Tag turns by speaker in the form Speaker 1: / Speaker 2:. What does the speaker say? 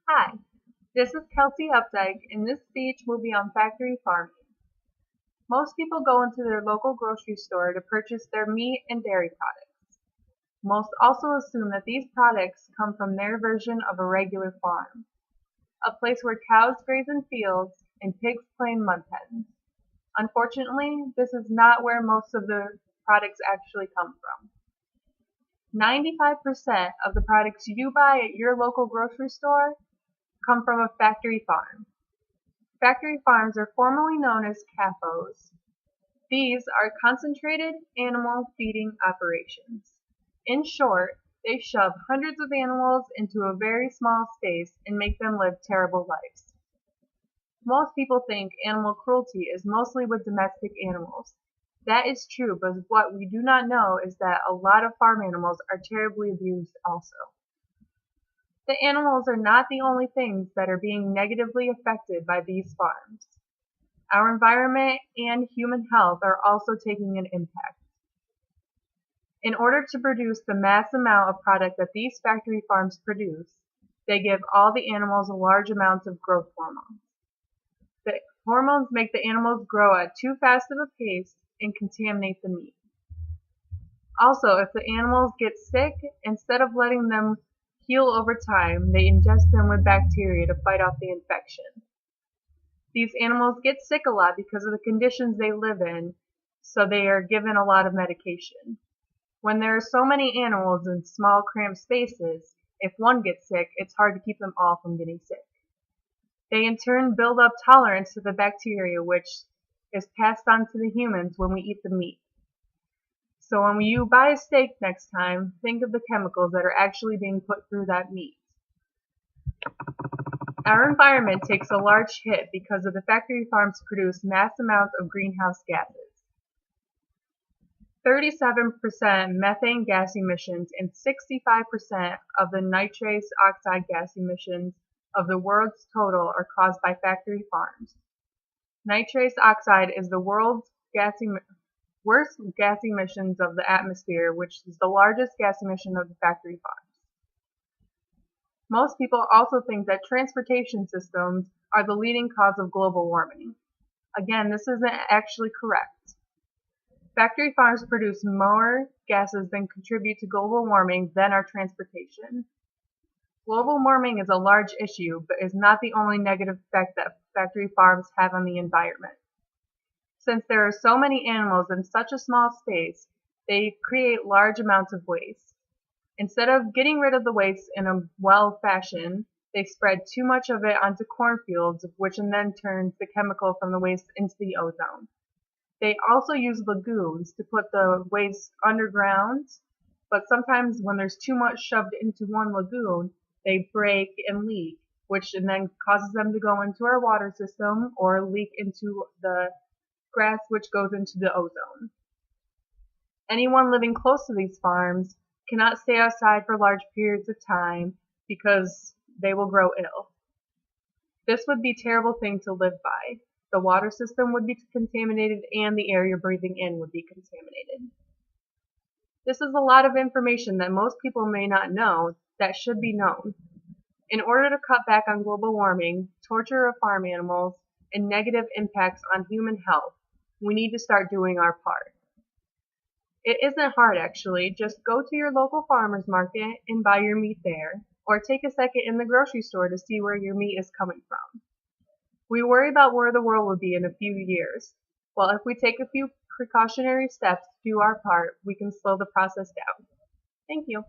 Speaker 1: Hi, this is Kelsey Updike, and this speech will be on factory farming. Most people go into their local grocery store to purchase their meat and dairy products. Most also assume that these products come from their version of a regular farm, a place where cows graze in fields and pigs play in mud pens. Unfortunately, this is not where most of the products actually come from. 95% of the products you buy at your local grocery store come from a factory farm. Factory farms are formerly known as CAFOs. These are concentrated animal feeding operations. In short, they shove hundreds of animals into a very small space and make them live terrible lives. Most people think animal cruelty is mostly with domestic animals. That is true, but what we do not know is that a lot of farm animals are terribly abused also. The animals are not the only things that are being negatively affected by these farms. Our environment and human health are also taking an impact. In order to produce the mass amount of product that these factory farms produce, they give all the animals large amounts of growth hormones. The hormones make the animals grow at too fast of a pace and contaminate the meat. Also, if the animals get sick, instead of letting them heal over time, they ingest them with bacteria to fight off the infection. These animals get sick a lot because of the conditions they live in, so they are given a lot of medication. When there are so many animals in small cramped spaces, if one gets sick, it's hard to keep them all from getting sick. They in turn build up tolerance to the bacteria, which is passed on to the humans when we eat the meat. So when you buy a steak next time, think of the chemicals that are actually being put through that meat. Our environment takes a large hit because of the factory farms produce mass amounts of greenhouse gases. 37% methane gas emissions and 65% of the nitrous oxide gas emissions of the world's total are caused by factory farms. Nitrous oxide is the world's worst gas emissions of the atmosphere, which is the largest gas emission of the factory farms. Most people also think that transportation systems are the leading cause of global warming. Again, this isn't actually correct. Factory farms produce more gases than contribute to global warming than our transportation. Global warming is a large issue, but is not the only negative effect that factory farms have on the environment. Since there are so many animals in such a small space, they create large amounts of waste. Instead of getting rid of the waste in a well fashion, they spread too much of it onto cornfields, which then turns the chemical from the waste into the ozone. They also use lagoons to put the waste underground, but sometimes when there's too much shoved into one lagoon, they break and leak, which then causes them to go into our water system or leak into the grass, which goes into the ozone. Anyone living close to these farms cannot stay outside for large periods of time because they will grow ill. This would be a terrible thing to live by. The water system would be contaminated and the air you're breathing in would be contaminated. This is a lot of information that most people may not know that should be known. In order to cut back on global warming, torture of farm animals, and negative impacts on human health, we need to start doing our part. It isn't hard actually, just go to your local farmer's market and buy your meat there, or take a second in the grocery store to see where your meat is coming from. We worry about where the world will be in a few years. Well, if we take a few precautionary steps to do our part, we can slow the process down. Thank you.